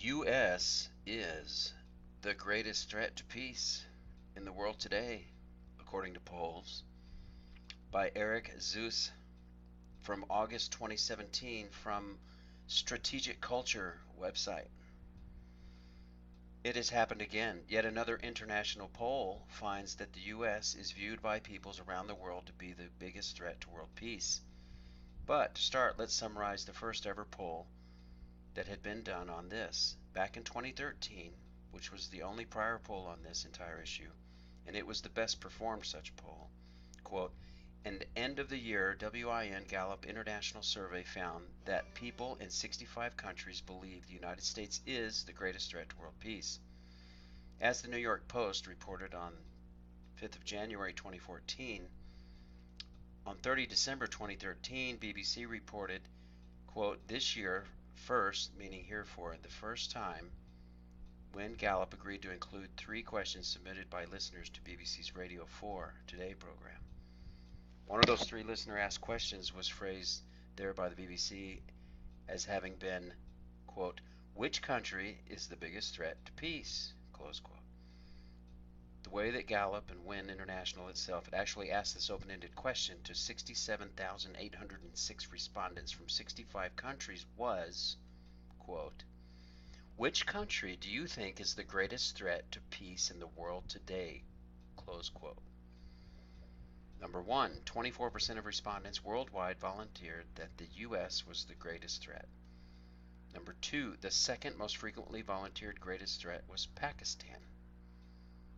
U.S. is the greatest threat to peace in the world today, according to polls by Eric Zuesse from August 2017 from Strategic Culture website. It has happened again. Yet another international poll finds that the U.S. is viewed by peoples around the world to be the biggest threat to world peace. But to start, let's summarize the first ever poll that had been done on this back in 2013, which was the only prior poll on this entire issue, and it was the best performed such poll. Quote, an end of the year WIN Gallup International Survey found that people in 65 countries believe the United States is the greatest threat to world peace. As the New York Post reported on 5th of January 2014, on 30 December 2013, BBC reported, quote, this year first, meaning heretofore, the first time when Gallup agreed to include 3 questions submitted by listeners to BBC's Radio 4 Today program. One of those 3 listener-asked questions was phrased there by the BBC as having been, quote, which country is the biggest threat to peace, close quote. The way that Gallup and WIN International itself had actually asked this open-ended question to 67,806 respondents from 65 countries was, quote, which country do you think is the greatest threat to peace in the world today, close quote. Number 1, 24% of respondents worldwide volunteered that the U.S. was the greatest threat. Number 2, the second most frequently volunteered greatest threat was Pakistan,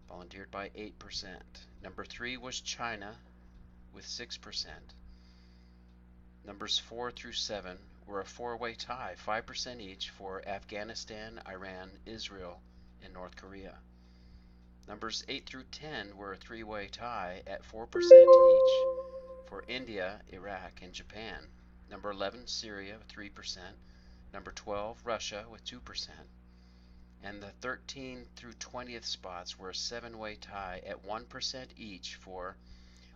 volunteered by 8%. Number 3 was China with 6%. Numbers 4 through 7 were a 4-way tie, 5% each for Afghanistan, Iran, Israel, and North Korea. Numbers 8 through 10 were a 3-way tie at 4% each for India, Iraq, and Japan. Number 11, Syria with 3%. Number 12, Russia with 2%. And the 13 through 20th spots were a 7-way tie at 1% each for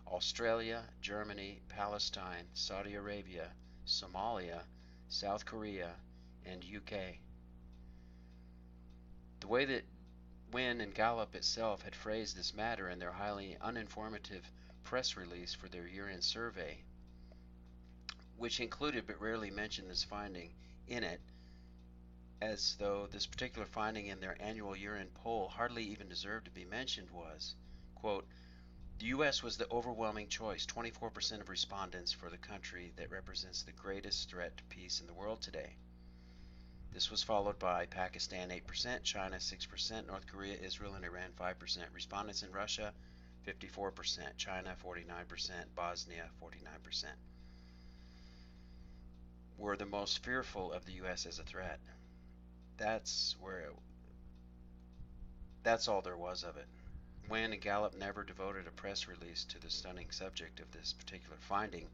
Australia, Germany, Palestine, Saudi Arabia, Somalia, South Korea, and UK. The way that WIN and Gallup itself had phrased this matter in their highly uninformative press release for their year-end survey, which included but rarely mentioned this finding in it, as though this particular finding in their annual year-end poll hardly even deserved to be mentioned, was, quote, the U.S. was the overwhelming choice, 24% of respondents for the country that represents the greatest threat to peace in the world today. This was followed by Pakistan 8%, China 6%, North Korea, Israel, and Iran 5%. Respondents in Russia 54%, China 49%, Bosnia 49%. Were the most fearful of the U.S. as a threat. That's all there was of it. WIN and Gallup never devoted a press release to the stunning subject of this particular finding,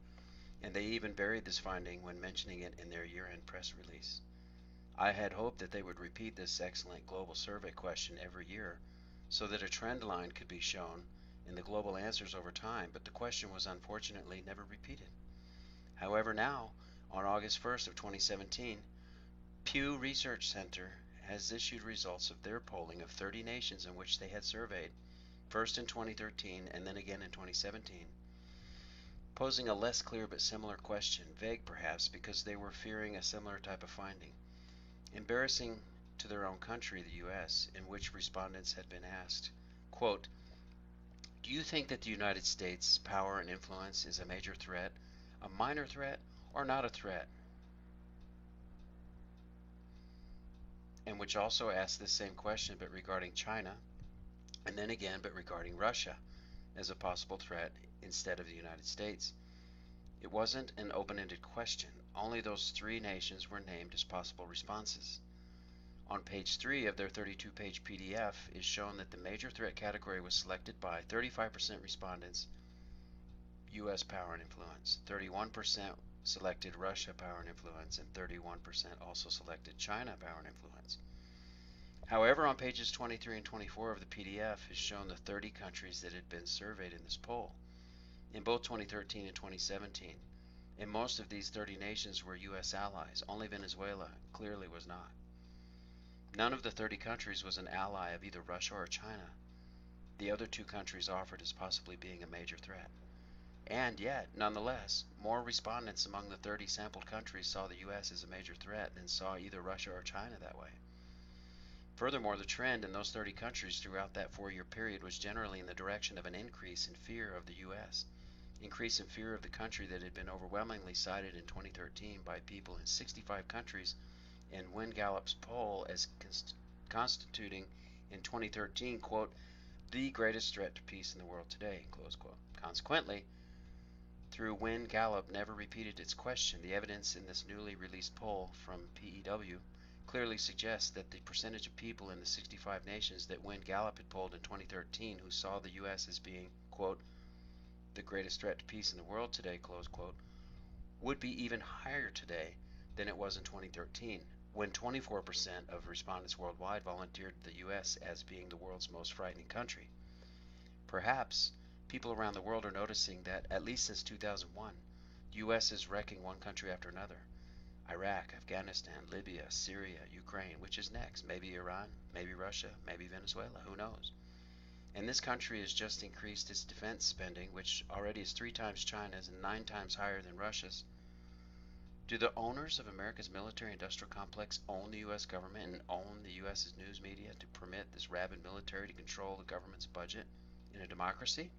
and they even buried this finding when mentioning it in their year-end press release. I had hoped that they would repeat this excellent global survey question every year so that a trend line could be shown in the global answers over time, but the question was unfortunately never repeated. However, now, on August 1st of 2017, Pew Research Center has issued results of their polling of 30 nations in which they had surveyed, first in 2013 and then again in 2017, posing a less clear but similar question, vague perhaps because they were fearing a similar type of finding. Embarrassing to their own country, the U.S., in which respondents had been asked, quote, do you think that the United States' power and influence is a major threat, a minor threat, or not a threat? And which also asked this same question but regarding China, and then again but regarding Russia as a possible threat instead of the United States. It wasn't an open-ended question. Only those 3 nations were named as possible responses. On page 3 of their 32-page PDF is shown that the major threat category was selected by 35% respondents, U.S. power and influence, 31% selected Russia power and influence, and 31% also selected China power and influence. However, on pages 23 and 24 of the PDF is shown the 30 countries that had been surveyed in this poll, in both 2013 and 2017. And most of these 30 nations were U.S. allies. Only Venezuela clearly was not. None of the 30 countries was an ally of either Russia or China. The other two countries offered as possibly being a major threat. And yet, nonetheless, more respondents among the 30 sampled countries saw the U.S. as a major threat than saw either Russia or China that way. Furthermore, the trend in those 30 countries throughout that 4-year period was generally in the direction of an increase in fear of the U.S., increase in fear of the country that had been overwhelmingly cited in 2013 by people in 65 countries and Wynne Gallup's poll as constituting in 2013, quote, the greatest threat to peace in the world today, close quote. Consequently, through Wynne Gallup never repeated its question, the evidence in this newly released poll from PEW clearly suggests that the percentage of people in the 65 nations that Wynne Gallup had polled in 2013 who saw the U.S. as being, quote, the greatest threat to peace in the world today, close quote, would be even higher today than it was in 2013, when 24% of respondents worldwide volunteered the U.S. as being the world's most frightening country. Perhaps people around the world are noticing that, at least since 2001, the U.S. is wrecking one country after another. Iraq, Afghanistan, Libya, Syria, Ukraine, which is next? Maybe Iran, maybe Russia, maybe Venezuela, who knows? And this country has just increased its defense spending, which already is 3 times China's and 9 times higher than Russia's. Do the owners of America's military-industrial complex own the U.S. government and own the U.S.'s news media to permit this rabid military to control the government's budget in a democracy?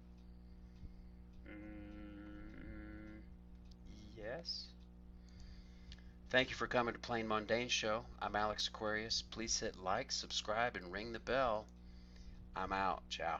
Yes. Thank you for coming to Plain Mundane Show. I'm Alex Aquarius. Please hit like, subscribe, and ring the bell. I'm out. Ciao.